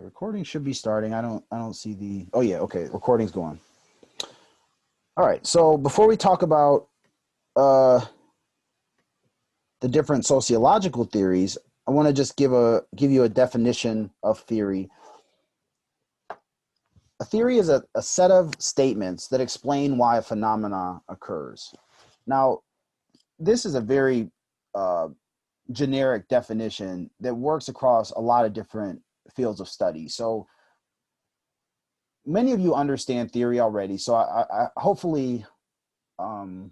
Recording should be starting. I don't see the, oh yeah, okay, recording's going. All right, so before we talk about uh, the different sociological theories, I want to just give you a definition of theory. A theory is a set of statements that explain why a phenomena occurs. Now, this is a very uh, generic definition that works across a lot of different fields of study. So many of you understand theory already. So I hopefully um,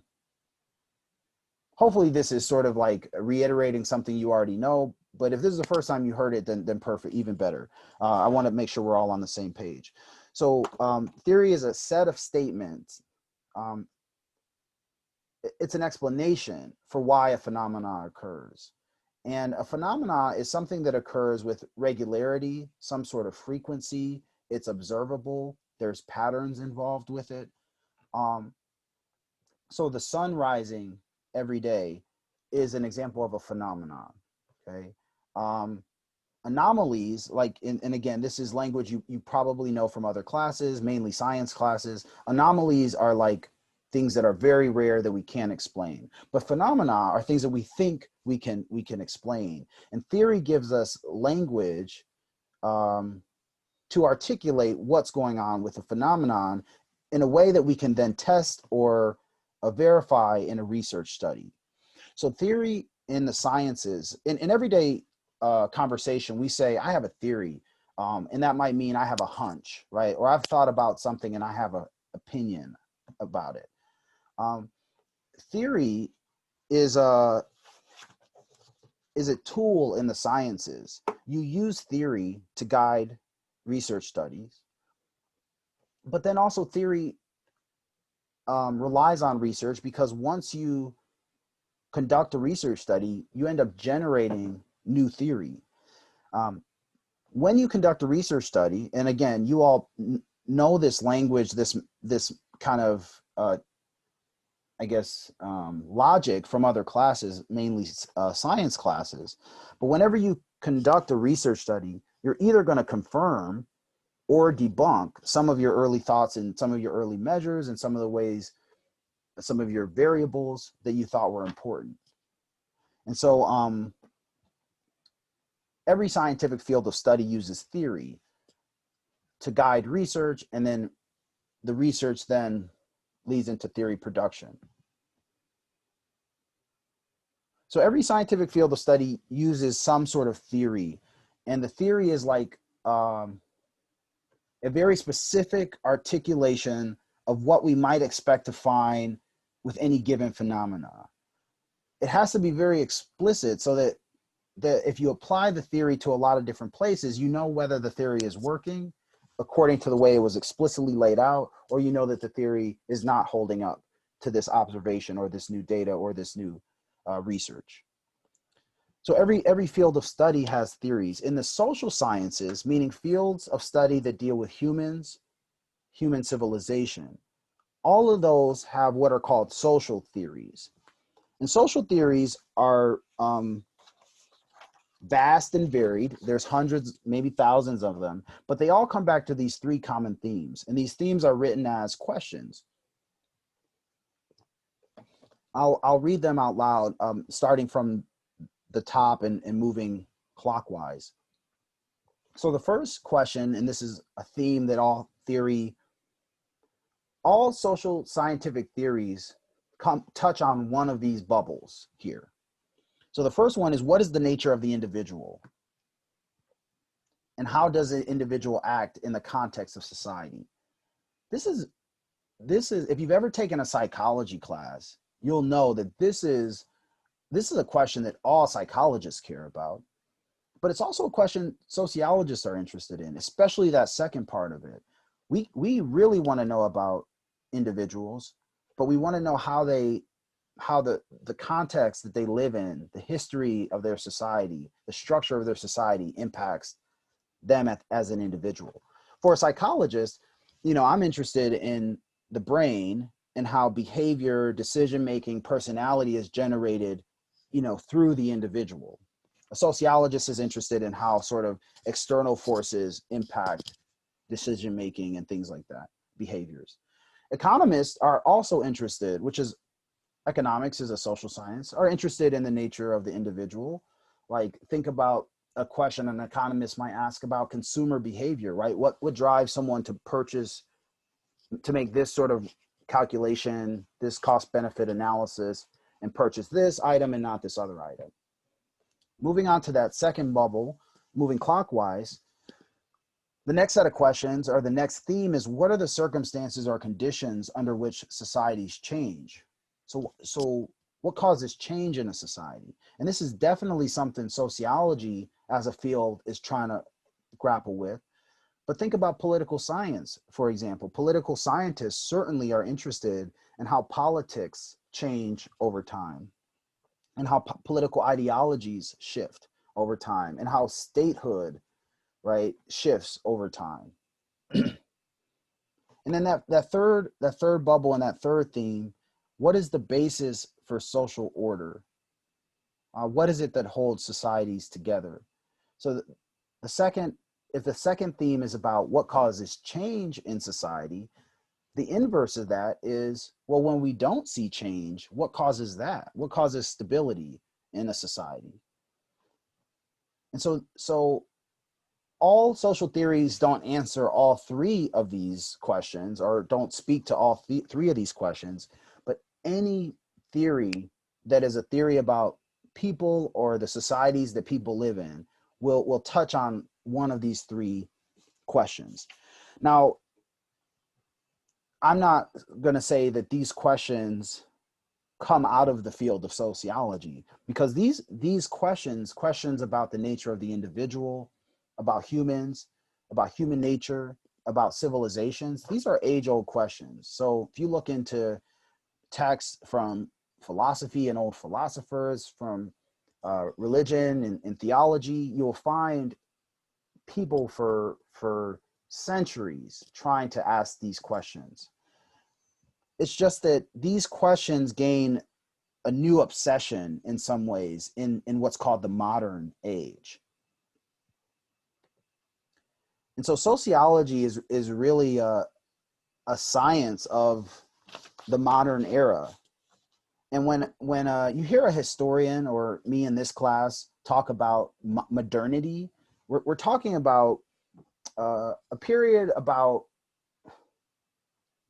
hopefully this is sort of like reiterating something you already know. But if this is the first time you heard it, then perfect, even better. I want to make sure we're all on the same page. So theory is a set of statements. Um, it's an explanation for why a phenomena occurs. And a phenomena is something that occurs with regularity, some sort of frequency. It's observable. There's patterns involved with it. Um, so the sun rising every day is an example of a phenomenon. Okay. Um, Anomalies, like, and again, this is language you probably know from other classes, mainly science classes. Anomalies are like things that are very rare that we can't explain. But phenomena are things that we think we can explain. And theory gives us language to articulate what's going on with a phenomenon in a way that we can then test or verify in a research study. So theory in the sciences, in everyday conversation, we say, I have a theory. And that might mean I have a hunch, right? Or I've thought about something and I have an opinion about it. Theory is a tool in the sciences. You use theory to guide research studies, but then also theory relies on research, because once you conduct a research study, you end up generating new theory. When you conduct a research study, and again, you all know this language, this kind of logic from other classes, mainly science classes. But whenever you conduct a research study, you're either going to confirm or debunk some of your early thoughts and some of your early measures and some of the ways, some of your variables that you thought were important. And so every scientific field of study uses theory to guide research, and then the research then leads into theory production. So every scientific field of study uses some sort of theory, and the theory is like a very specific articulation of what we might expect to find with any given phenomena. It has to be very explicit so that if you apply the theory to a lot of different places, you know whether the theory is working according to the way it was explicitly laid out, or you know that the theory is not holding up to this observation or this new data or this new research. So every field of study has theories. In the social sciences, meaning fields of study that deal with humans, human civilization, all of those have what are called social theories. And social theories are vast and varied. There's hundreds, maybe thousands of them, but they all come back to these three common themes. And these themes are written as questions. I'll read them out loud, starting from the top and moving clockwise. So the first question, and this is a theme that all social scientific theories touch on one of these bubbles here. So the first one is, what is the nature of the individual? And how does an individual act in the context of society? This is, if you've ever taken a psychology class, you'll know that this is a question that all psychologists care about, but it's also a question sociologists are interested in, especially that second part of it. We really want to know about individuals, but we want to know how the context that they live in, the history of their society, the structure of their society impacts them as an individual. For a psychologist, I'm interested in the brain and how behavior, decision-making, personality is generated, through the individual. A sociologist is interested in how sort of external forces impact decision making and things like that, behaviors. Economists are also interested, which is economics is a social science, are interested in the nature of the individual. Like think about a question an economist might ask about consumer behavior, right? What would drive someone to purchase, to make this sort of calculation, this cost benefit analysis, and purchase this item and not this other item. Moving on to that second bubble, moving clockwise, the next set of questions, or the next theme, is what are the circumstances or conditions under which societies change? So what causes change in a society? And this is definitely something sociology as a field is trying to grapple with. But think about political science, for example. Political scientists certainly are interested in how politics change over time, and how political ideologies shift over time, and how statehood, right, shifts over time. And then that third bubble and that third theme, what is the basis for social order? What is it that holds societies together? So the second, if the second theme is about what causes change in society, the inverse of that is, well, when we don't see change, what causes that? What causes stability in a society? And so all social theories don't answer all three of these questions, or don't speak to all three of these questions, but any theory that is a theory about people or the societies that people live in will touch on one of these three questions. Now, I'm not going to say that these questions come out of the field of sociology, because these questions about the nature of the individual, about humans, about human nature, about civilizations, these are age-old questions. So if you look into texts from philosophy and old philosophers, from religion and theology, you'll find people for centuries trying to ask these questions. It's just that these questions gain a new obsession in some ways in what's called the modern age. And so sociology is really a science of the modern era. And when you hear a historian or me in this class talk about modernity, we're talking about a period about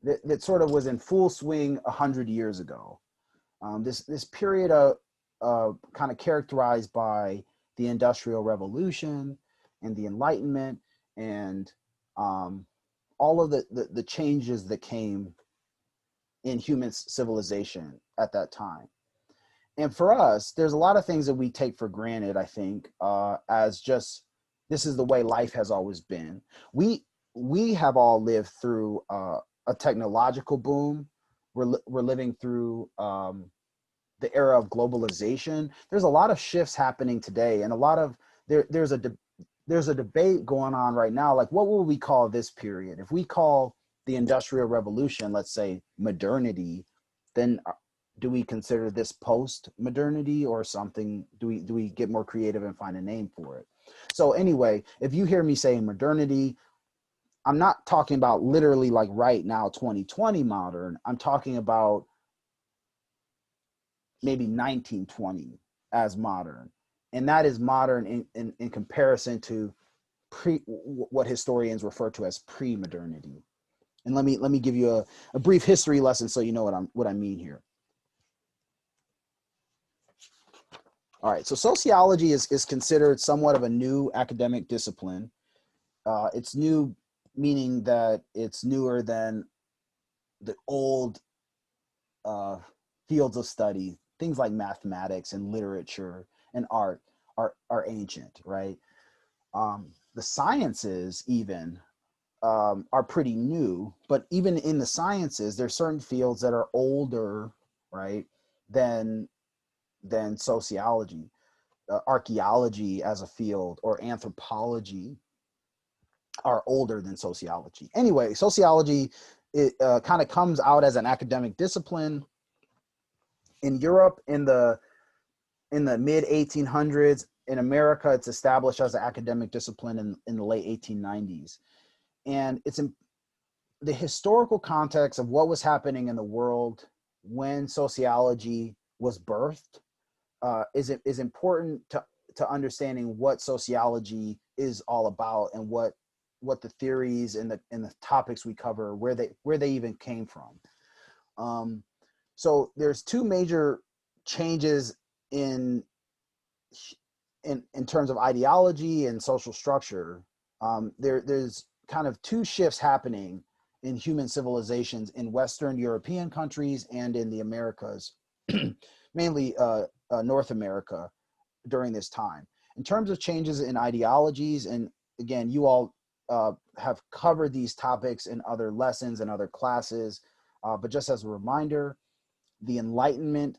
that sort of was in full swing 100 years ago. This period of kind of characterized by the Industrial Revolution and the Enlightenment, and all of the changes that came in human civilization at that time. And for us, there's a lot of things that we take for granted, I think, as just, this is the way life has always been. We have all lived through a technological boom. We're living through the era of globalization. There's a lot of shifts happening today, and a lot of there's a debate going on right now. Like, what will we call this period? If we call the Industrial Revolution, let's say, modernity, then do we consider this post-modernity or something? Do we get more creative and find a name for it? So anyway, if you hear me say modernity, I'm not talking about literally like right now, 2020 modern. I'm talking about maybe 1920 as modern. And that is modern in comparison to what historians refer to as pre-modernity. And let me give you a brief history lesson so you know what I mean here. All right, so sociology is considered somewhat of a new academic discipline. It's new, meaning that it's newer than the old fields of study. Things like mathematics and literature and art are ancient, right? The sciences even are pretty new, but even in the sciences, there's certain fields that are older, right, than sociology. Archaeology as a field, or anthropology, are older than sociology. Anyway, sociology, it kind of comes out as an academic discipline in Europe in the in the mid 1800s. In America, it's established as an academic discipline in the late 1890s. And it's in the historical context of what was happening in the world when sociology was birthed is important to understanding what sociology is all about and what the theories and the topics we cover, where they even came from. So there's two major changes in terms of ideology and social structure. There's kind of two shifts happening in human civilizations in Western European countries and in the Americas, mainly North America during this time. In terms of changes in ideologies, and again, you all have covered these topics in other lessons and other classes, but just as a reminder, the Enlightenment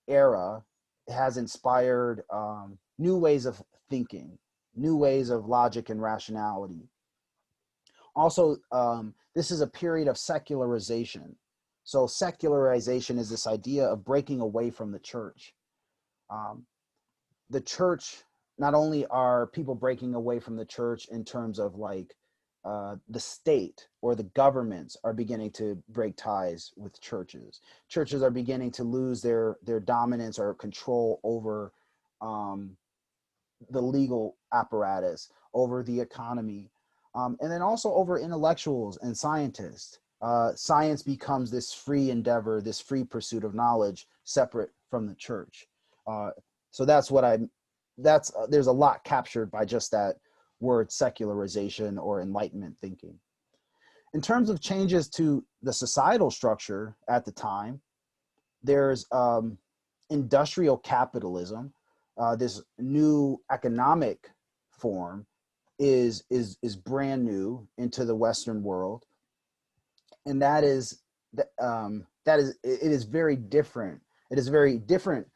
era has inspired new ways of thinking, new ways of logic and rationality. Also, this is a period of secularization. So secularization is this idea of breaking away from the church. The church, not only are people breaking away from the church in terms of like the state or the governments are beginning to break ties with churches. Churches are beginning to lose their dominance or control over the legal apparatus, over the economy, and then also over intellectuals and scientists. Science becomes this free endeavor, this free pursuit of knowledge, separate from the church. So there's a lot captured by just that word secularization or Enlightenment thinking. In terms of changes to the societal structure at the time, there's industrial capitalism. This new economic form is brand new into the Western world, and it is very different. It is a very different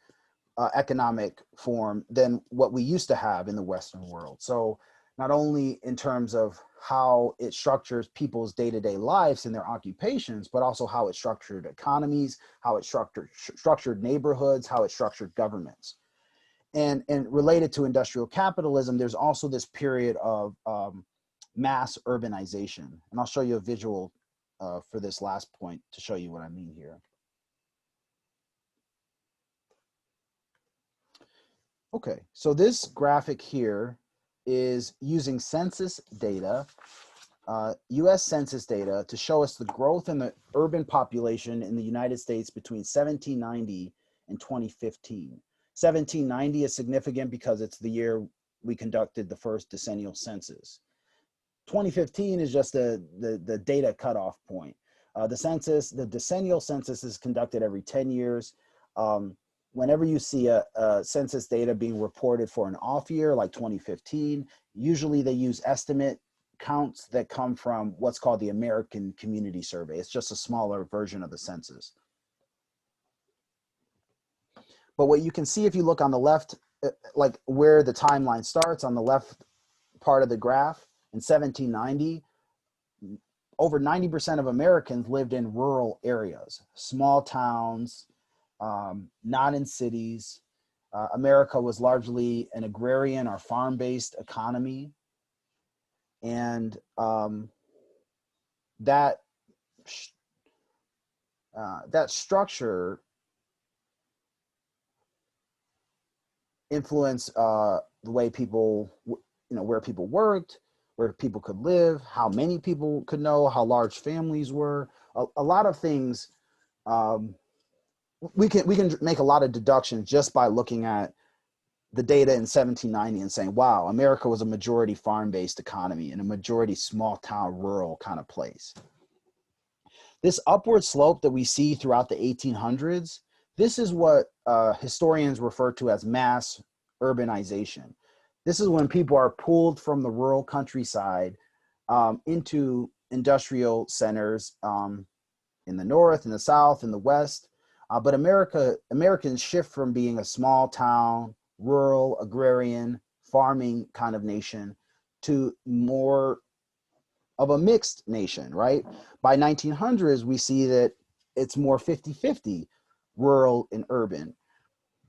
economic form than what we used to have in the Western world. So not only in terms of how it structures people's day-to-day lives and their occupations, but also how it structured economies, how it structured neighborhoods, how it structured governments. And related to industrial capitalism, there's also this period of mass urbanization. And I'll show you a visual for this last point to show you what I mean here. Okay, so this graphic here is using census data, US Census data, to show us the growth in the urban population in the United States between 1790 and 2015. 1790 is significant because it's the year we conducted the first decennial census. 2015 is just the data cutoff point. The decennial census is conducted every 10 years. Whenever you see a census data being reported for an off year like 2015, usually they use estimate counts that come from what's called the American Community Survey. It's just a smaller version of the census. But what you can see if you look on the left, like where the timeline starts on the left part of the graph, in 1790, over 90% of Americans lived in rural areas, small towns, not in cities. America was largely an agrarian or farm-based economy. And that structure influenced the way people, where people worked, where people could live, how many people could know, how large families were. A lot of things. We can make a lot of deductions just by looking at the data in 1790 and saying, wow, America was a majority farm-based economy and a majority small town, rural kind of place. This upward slope that we see throughout the 1800s, this is what historians refer to as mass urbanization. This is when people are pulled from the rural countryside into industrial centers in the north, in the south, in the west. But Americans shift from being a small town, rural, agrarian, farming kind of nation to more of a mixed nation, right? By 1900s, we see that it's more 50-50 rural and urban.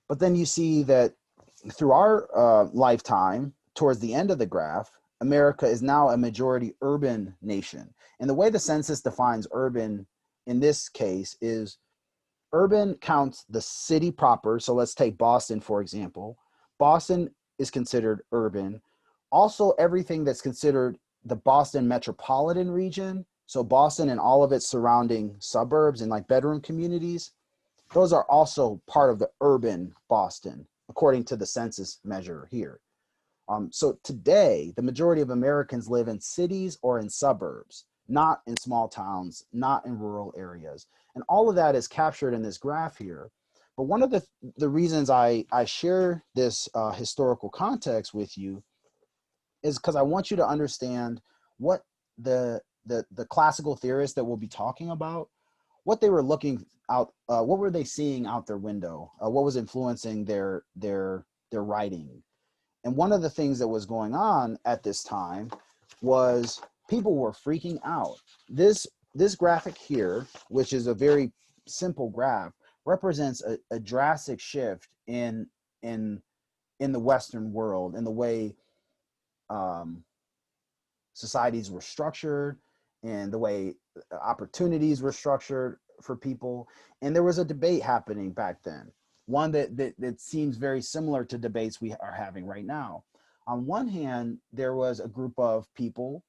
But then you see that through our lifetime, towards the end of the graph, America is now a majority urban nation. And the way the census defines urban in this case is urban counts the city proper. So let's take Boston, for example. Boston is considered urban. Also, everything that's considered the Boston metropolitan region. So Boston and all of its surrounding suburbs and like bedroom communities, those are also part of the urban Boston, according to the census measure here. So today, the majority of Americans live in cities or in suburbs, not in small towns, not in rural areas. And all of that is captured in this graph here. But one of the reasons I share this historical context with you is because I want you to understand what the classical theorists that we'll be talking about, what they were looking out, what were they seeing out their window, what was influencing their writing. And one of the things that was going on at this time was people were freaking out. This graphic here, which is a very simple graph, represents a drastic shift in the Western world, in the way societies were structured and the way opportunities were structured for people. And there was a debate happening back then, one that seems very similar to debates we are having right now. On one hand, there was a group of people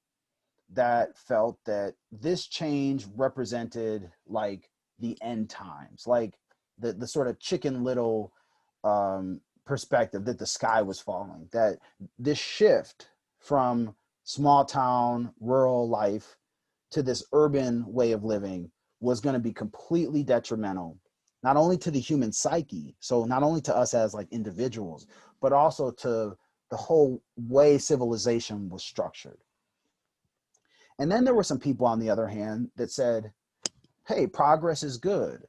that felt that this change represented like the end times, like the sort of Chicken Little perspective that the sky was falling, that this shift from small town rural life to this urban way of living was going to be completely detrimental, not only to the human psyche, so not only to us as like individuals, but also to the whole way civilization was structured. And then there were some people, on the other hand, that said, hey, progress is good.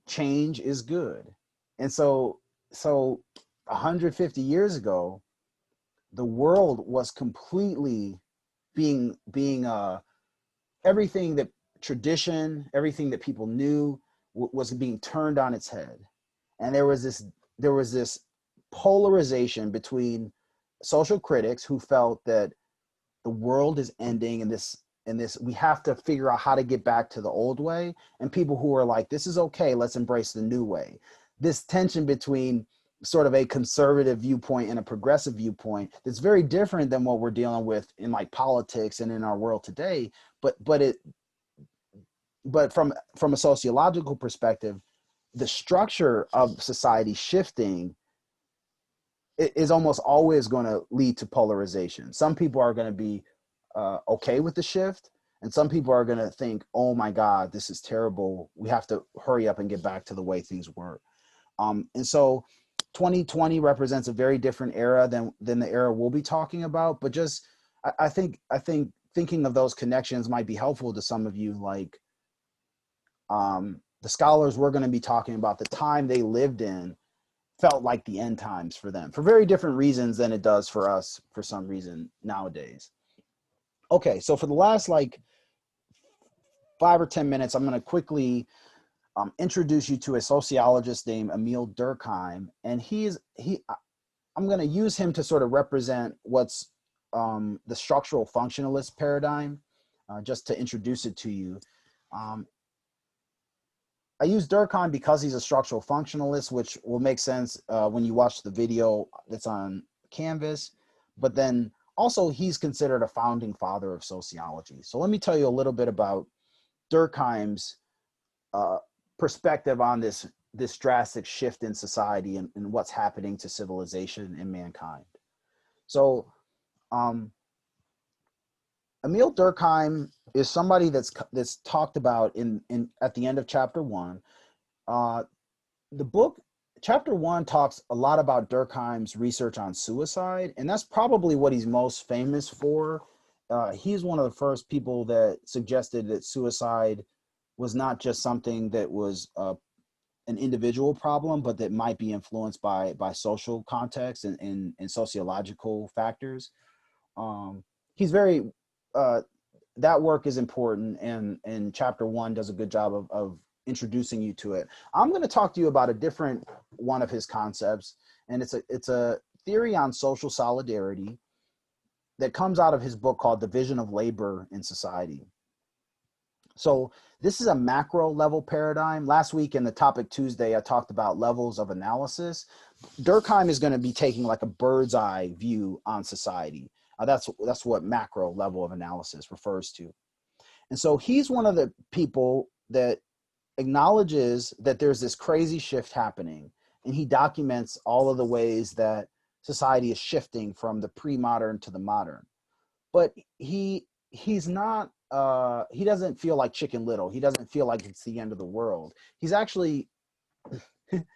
Change is good. And so 150 years ago, the world was completely being everything that tradition, everything that people knew was being turned on its head. And there was this polarization between social critics who felt that the world is ending and this we have to figure out how to get back to the old way, and people who are like, this is okay, let's embrace the new way. This tension between sort of a conservative viewpoint and a progressive viewpoint that's very different than what we're dealing with in like politics and in our world today, but from a sociological perspective, the structure of society shifting is almost always going to lead to polarization. Some people are going to be okay with the shift, and some people are going to think, oh my God, this is terrible. We have to hurry up and get back to the way things were. And so 2020 represents a very different era than the era we'll be talking about. But just, I think thinking of those connections might be helpful to some of you. Like the scholars we're going to be talking about, the time they lived in felt like the end times for them, for very different reasons than it does for us for some reason nowadays. Okay, so for the last like 5 or 10 minutes, I'm going to quickly introduce you to a sociologist named Emil Durkheim, and I'm going to use him to sort of represent what's the structural functionalist paradigm, just to introduce it to you. I use Durkheim because he's a structural functionalist, which will make sense when you watch the video that's on Canvas, but then also he's considered a founding father of sociology. So let me tell you a little bit about Durkheim's perspective on this drastic shift in society and what's happening to civilization and mankind. So Emil Durkheim is somebody that's talked about in at the end of chapter 1. The book, chapter 1, talks a lot about Durkheim's research on suicide, and that's probably what he's most famous for. He's one of the first people that suggested that suicide was not just something that was an individual problem, but that might be influenced by social context and sociological factors. He's very that work is important, and chapter 1 does a good job of introducing you to it. I'm going to talk to you about a different one of his concepts, and it's a theory on social solidarity that comes out of his book called Division of Labor in Society. So this is a macro level paradigm. Last week in the topic Tuesday, I talked about levels of analysis. Durkheim is going to be taking like a bird's eye view on society. That's what macro level of analysis refers to. And so he's one of the people that acknowledges that there's this crazy shift happening, and he documents all of the ways that society is shifting from the pre-modern to the modern. But he's not he doesn't feel like Chicken Little. He doesn't feel like it's the end of the world. He's actually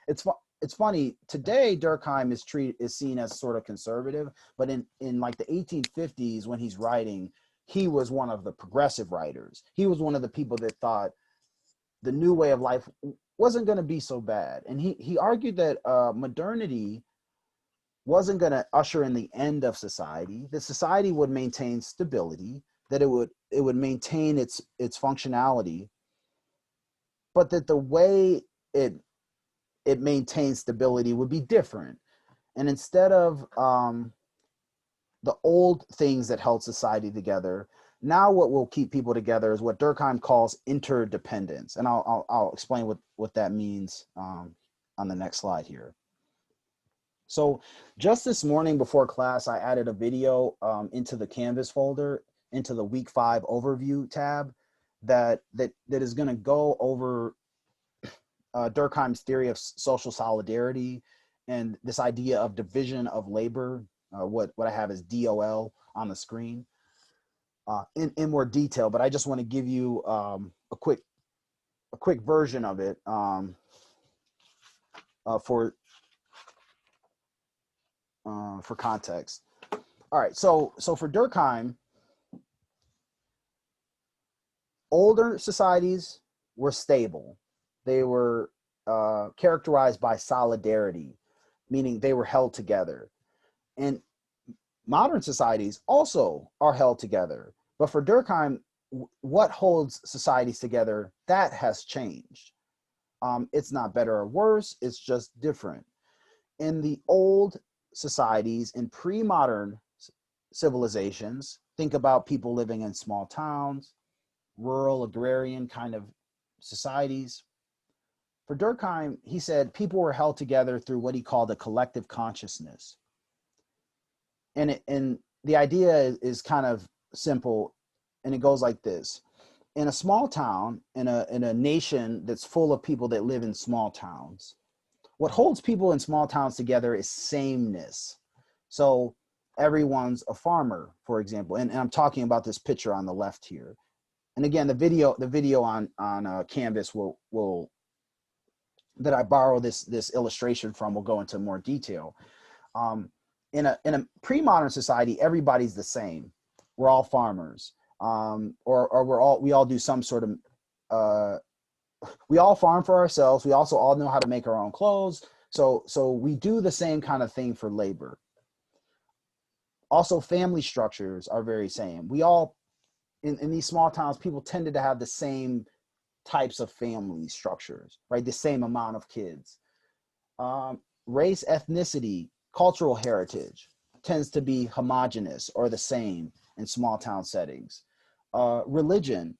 it's funny today. Durkheim is seen as sort of conservative, but in like the 1850s when he's writing, he was one of the progressive writers. He was one of the people that thought the new way of life wasn't going to be so bad, and he argued that modernity wasn't going to usher in the end of society. That society would maintain stability, that it would maintain its functionality, but that the way it maintains stability would be different. And instead of the old things that held society together, now what will keep people together is what Durkheim calls interdependence. And I'll explain what that means on the next slide here. So just this morning before class, I added a video into the Canvas folder, into the week 5 overview tab that is going to go over Durkheim's theory of social solidarity and this idea of division of labor, what I have is DOL on the screen in more detail, but I just want to give you a quick version of it for context. All right, so for Durkheim, older societies were stable. They were characterized by solidarity, meaning they were held together. And modern societies also are held together. But for Durkheim, what holds societies together, that has changed. It's not better or worse, it's just different. In the old societies, in pre-modern civilizations, think about people living in small towns, rural, agrarian kind of societies. For Durkheim, he said people were held together through what he called a collective consciousness. And the idea is kind of simple, and it goes like this. In a small town, in a nation that's full of people that live in small towns, what holds people in small towns together is sameness. So everyone's a farmer, for example, and I'm talking about this picture on the left here. And again, the video on Canvas will that I borrow this illustration from will go into more detail. In a pre-modern society, everybody's the same. We're all farmers, or we all do some sort of we all farm for ourselves. We also all know how to make our own clothes. So we do the same kind of thing for labor. Also, family structures are very same. We all in these small towns, people tended to have the same types of family structures, right? The same amount of kids. Race, ethnicity, cultural heritage tends to be homogenous or the same in small town settings. Religion,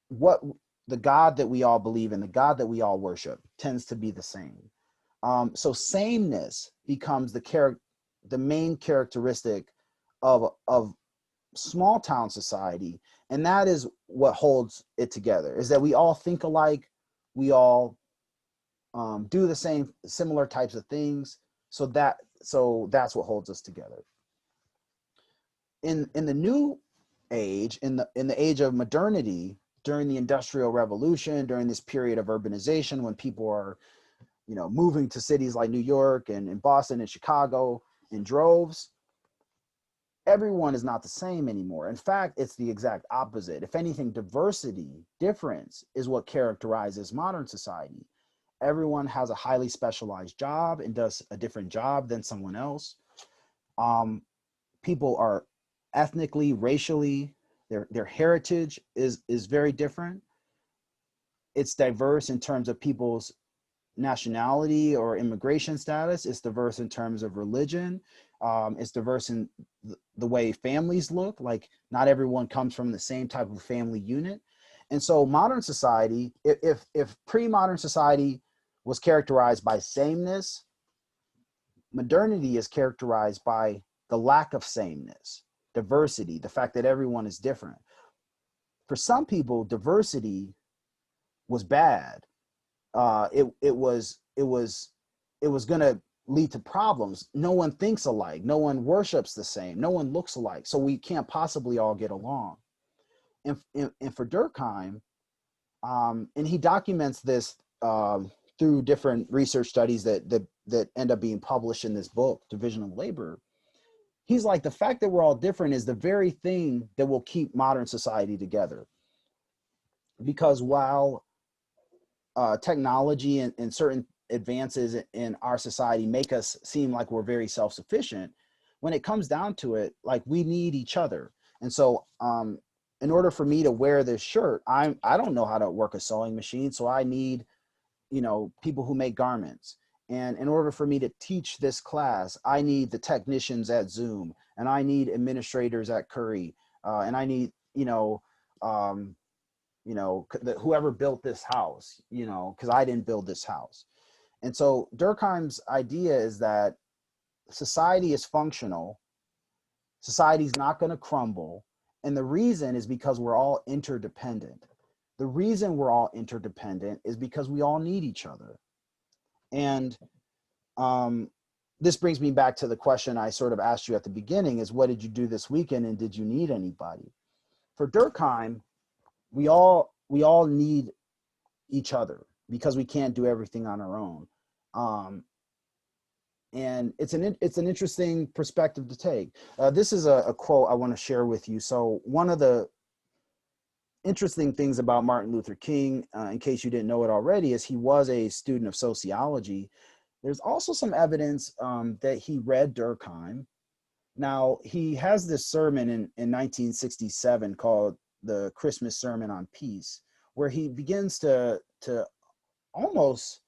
what the God that we all believe in, the God that we all worship, tends to be the same. So sameness becomes the main characteristic of small town society, and that is what holds it together, is that we all think alike, we all do the same similar types of things, so that's what holds us together. In the new age, in the age of modernity, during the Industrial Revolution, during this period of urbanization, when people are moving to cities like New York and Boston and Chicago in droves, everyone is not the same anymore. In fact, it's the exact opposite. If anything, difference is what characterizes modern society. Everyone has a highly specialized job and does a different job than someone else. People are ethnically, racially, their heritage is very different. it's diverse in terms of people's nationality or immigration status. It's diverse in terms of religion. It's diverse in the way families look. Like, not everyone comes from the same type of family unit. And so modern society, if pre-modern society was characterized by sameness, modernity is characterized by the lack of sameness, diversity, the fact that everyone is different. For some people, diversity was bad. It was going to lead to problems. No one thinks alike. No one worships the same. No one looks alike. So we can't possibly all get along. And for Durkheim, and he documents this through different research studies that end up being published in this book, Division of Labor. He's like, the fact that we're all different is the very thing that will keep modern society together. Because while technology and certain advances in our society make us seem like we're very self-sufficient, when it comes down to it, like, we need each other. And so in order for me to wear this shirt, I don't know how to work a sewing machine, so I need, people who make garments. And in order for me to teach this class, I need the technicians at Zoom, and I need administrators at Curry, and I need, whoever built this house, because I didn't build this house. And so Durkheim's idea is that society is functional, society's not going to crumble, and the reason is because we're all interdependent. The reason we're all interdependent is because we all need each other. And this brings me back to the question I sort of asked you at the beginning, is what did you do this weekend, and did you need anybody? For Durkheim, we all need each other because we can't do everything on our own. And it's an interesting perspective to take. This is a quote I want to share with you. So one of the interesting things about Martin Luther King, in case you didn't know it already, is he was a student of sociology. There's also some evidence that he read Durkheim. Now, he has this sermon in 1967 called the Christmas Sermon on Peace, where he begins to almost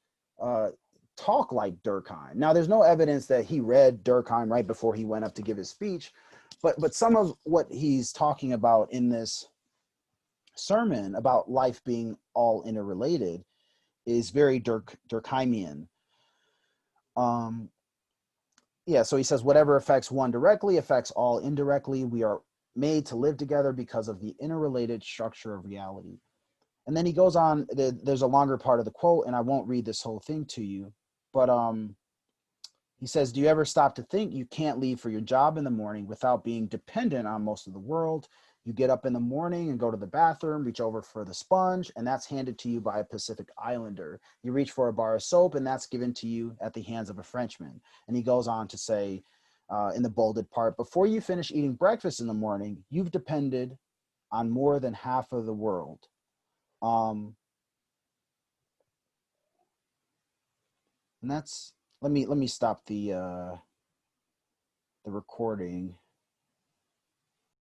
talk like Durkheim. Now, there's no evidence that he read Durkheim right before he went up to give his speech, but some of what he's talking about in this sermon about life being all interrelated is very Durkheimian. So he says, whatever affects one directly affects all indirectly. We are made to live together because of the interrelated structure of reality. And then he goes on, there's a longer part of the quote, and I won't read this whole thing to you, but he says, do you ever stop to think you can't leave for your job in the morning without being dependent on most of the world? You get up in the morning and go to the bathroom, reach over for the sponge, and that's handed to you by a Pacific Islander. You reach for a bar of soap, and that's given to you at the hands of a Frenchman. And he goes on to say, in the bolded part, before you finish eating breakfast in the morning, you've depended on more than half of the world. And that's, let me stop the recording.